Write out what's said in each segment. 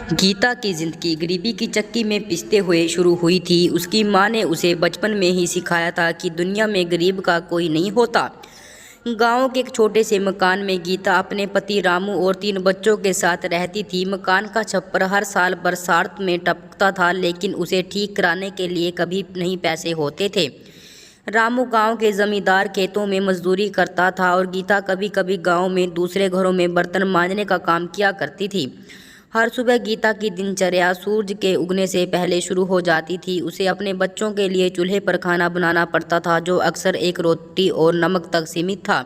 गीता की ज़िंदगी गरीबी की चक्की में पिसते हुए शुरू हुई थी। उसकी माँ ने उसे बचपन में ही सिखाया था कि दुनिया में गरीब का कोई नहीं होता। गांव के एक छोटे से मकान में गीता अपने पति रामू और 3 बच्चों के साथ रहती थी। मकान का छप्पर हर साल बरसात में टपकता था, लेकिन उसे ठीक कराने के लिए कभी नहीं पैसे होते थे। रामू गांव के जमींदार खेतों में मजदूरी करता था और गीता कभी कभी गांव में दूसरे घरों में बर्तन मांजने का काम किया करती थी। हर सुबह गीता की दिनचर्या सूरज के उगने से पहले शुरू हो जाती थी। उसे अपने बच्चों के लिए चूल्हे पर खाना बनाना पड़ता था, जो अक्सर एक रोटी और नमक तक सीमित था।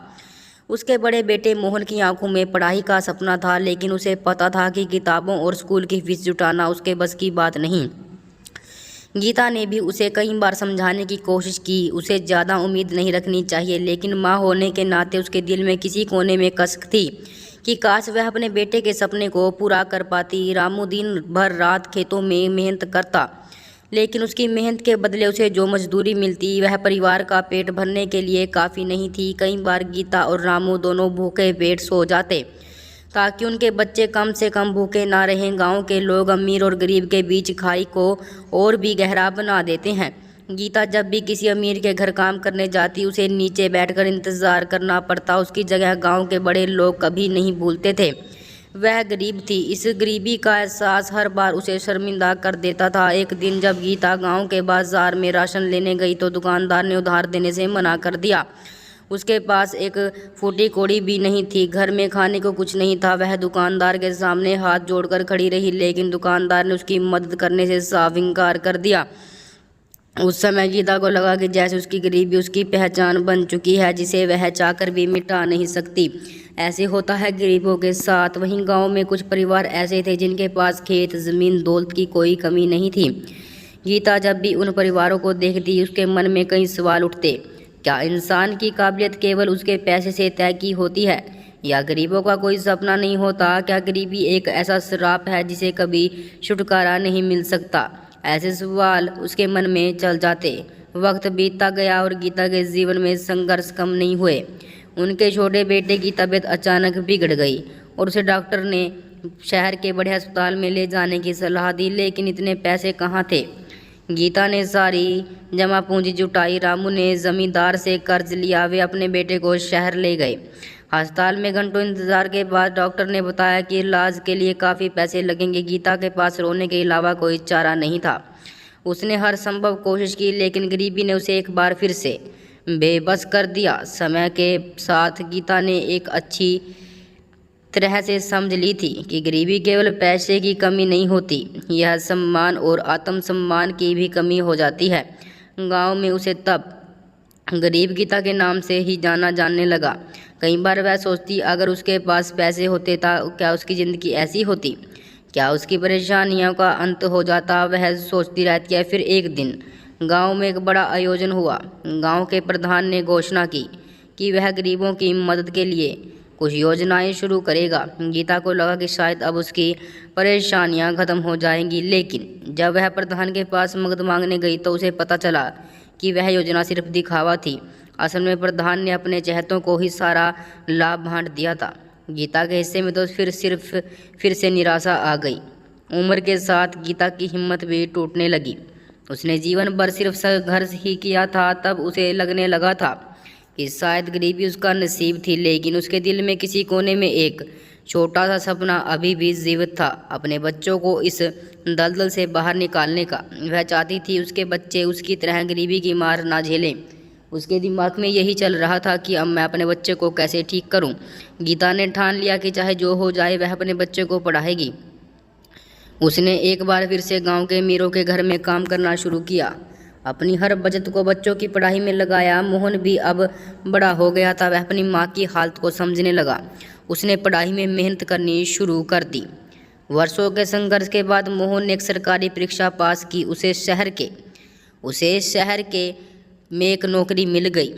उसके बड़े बेटे मोहन की आंखों में पढ़ाई का सपना था, लेकिन उसे पता था कि किताबों और स्कूल की फीस जुटाना उसके बस की बात नहीं। गीता ने भी उसे कई बार समझाने की कोशिश की। उसे ज़्यादा उम्मीद नहीं रखनी चाहिए, लेकिन माँ होने के नाते उसके दिल में किसी कोने में कसक थी कि काश वह अपने बेटे के सपने को पूरा कर पाती। रामू दिन भर रात खेतों में मेहनत करता, लेकिन उसकी मेहनत के बदले उसे जो मजदूरी मिलती वह परिवार का पेट भरने के लिए काफ़ी नहीं थी। कई बार गीता और रामू दोनों भूखे पेट सो जाते ताकि उनके बच्चे कम से कम भूखे ना रहें। गांव के लोग अमीर और गरीब के बीच खाई को और भी गहरा बना देते हैं। गीता जब भी किसी अमीर के घर काम करने जाती, उसे नीचे बैठकर इंतज़ार करना पड़ता। उसकी जगह गांव के बड़े लोग कभी नहीं भूलते थे। वह गरीब थी। इस गरीबी का एहसास हर बार उसे शर्मिंदा कर देता था। एक दिन जब गीता गांव के बाजार में राशन लेने गई तो दुकानदार ने उधार देने से मना कर दिया। उसके पास एक फूटी कौड़ी भी नहीं थी, घर में खाने को कुछ नहीं था। वह दुकानदार के सामने हाथ जोड़कर खड़ी रही, लेकिन दुकानदार ने उसकी मदद करने से साफ इनकार कर दिया। उस समय गीता को लगा कि जैसे उसकी गरीबी उसकी पहचान बन चुकी है, जिसे वह चाहकर भी मिटा नहीं सकती। ऐसे होता है गरीबों के साथ। वहीं गांव में कुछ परिवार ऐसे थे जिनके पास खेत, ज़मीन, दौलत की कोई कमी नहीं थी। गीता जब भी उन परिवारों को देखती, उसके मन में कई सवाल उठते। क्या इंसान की काबिलियत केवल उसके पैसे से तय की होती है, या गरीबों का कोई सपना नहीं होता? क्या गरीबी एक ऐसा श्राप है जिसे कभी छुटकारा नहीं मिल सकता? ऐसे सवाल उसके मन में चल जाते। वक्त बीतता गया और गीता के जीवन में संघर्ष कम नहीं हुए। उनके छोटे बेटे की तबीयत अचानक बिगड़ गई और उसे डॉक्टर ने शहर के बड़े अस्पताल में ले जाने की सलाह दी, लेकिन इतने पैसे कहाँ थे? गीता ने सारी जमा पूंजी जुटाई। रामू ने जमींदार से कर्ज लिया। वे अपने बेटे को शहर ले गए। अस्पताल में घंटों इंतजार के बाद डॉक्टर ने बताया कि इलाज के लिए काफ़ी पैसे लगेंगे। गीता के पास रोने के अलावा कोई चारा नहीं था। उसने हर संभव कोशिश की, लेकिन गरीबी ने उसे एक बार फिर से बेबस कर दिया। समय के साथ गीता ने एक अच्छी तरह से समझ ली थी कि गरीबी केवल पैसे की कमी नहीं होती, यह सम्मान और आत्मसम्मान की भी कमी हो जाती है। गांव में उसे तब गरीब गीता के नाम से ही जाना जानने लगा। कई बार वह सोचती, अगर उसके पास पैसे होते तो क्या उसकी ज़िंदगी ऐसी होती? क्या उसकी परेशानियों का अंत हो जाता? वह सोचती रहती है। फिर एक दिन गांव में एक बड़ा आयोजन हुआ। गांव के प्रधान ने घोषणा की कि वह गरीबों की मदद के लिए कुछ योजनाएं शुरू करेगा। गीता को लगा कि शायद अब उसकी परेशानियां खत्म हो जाएंगी, लेकिन जब वह प्रधान के पास मदद मांगने गई तो उसे पता चला कि वह योजना सिर्फ दिखावा थी। असल में प्रधान ने अपने चहेतों को ही सारा लाभ बांट दिया था। गीता के हिस्से में तो फिर से निराशा आ गई। उम्र के साथ गीता की हिम्मत भी टूटने लगी। उसने जीवन भर सिर्फ संघर्ष ही किया था। तब उसे लगने लगा था कि शायद गरीबी उसका नसीब थी, लेकिन उसके दिल में किसी कोने में एक छोटा सा सपना अभी भी जीवित था, अपने बच्चों को इस दलदल से बाहर निकालने का। वह चाहती थी उसके बच्चे उसकी तरह गरीबी की मार ना झेलें। उसके दिमाग में यही चल रहा था कि अब मैं अपने बच्चे को कैसे ठीक करूं। गीता ने ठान लिया कि चाहे जो हो जाए वह अपने बच्चे को पढ़ाएगी। उसने एक बार फिर से गांव के अमीरों के घर में काम करना शुरू किया। अपनी हर बचत को बच्चों की पढ़ाई में लगाया। मोहन भी अब बड़ा हो गया था। वह अपनी माँ की हालत को समझने लगा। उसने पढ़ाई में मेहनत करनी शुरू कर दी। वर्षों के संघर्ष के बाद मोहन ने एक सरकारी परीक्षा पास की। उसे शहर के में एक नौकरी मिल गई।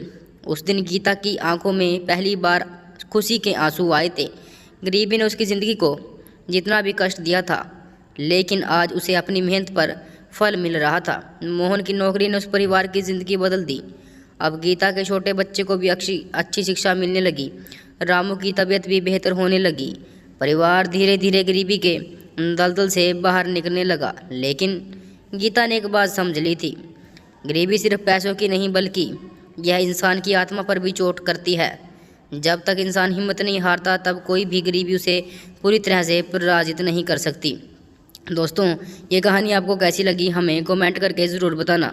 उस दिन गीता की आंखों में पहली बार खुशी के आंसू आए थे। गरीबी ने उसकी ज़िंदगी को जितना भी कष्ट दिया था, लेकिन आज उसे अपनी मेहनत पर फल मिल रहा था। मोहन की नौकरी ने उस परिवार की ज़िंदगी बदल दी। अब गीता के छोटे बच्चे को भी अच्छी शिक्षा मिलने लगी। रामू की तबीयत भी बेहतर होने लगी। परिवार धीरे धीरे गरीबी के दलदल से बाहर निकलने लगा। लेकिन गीता ने एक बात समझ ली थी, गरीबी सिर्फ पैसों की नहीं बल्कि यह इंसान की आत्मा पर भी चोट करती है। जब तक इंसान हिम्मत नहीं हारता तब कोई भी गरीबी उसे पूरी तरह से पराजित नहीं कर सकती। दोस्तों, ये कहानी आपको कैसी लगी हमें कमेंट करके ज़रूर बताना।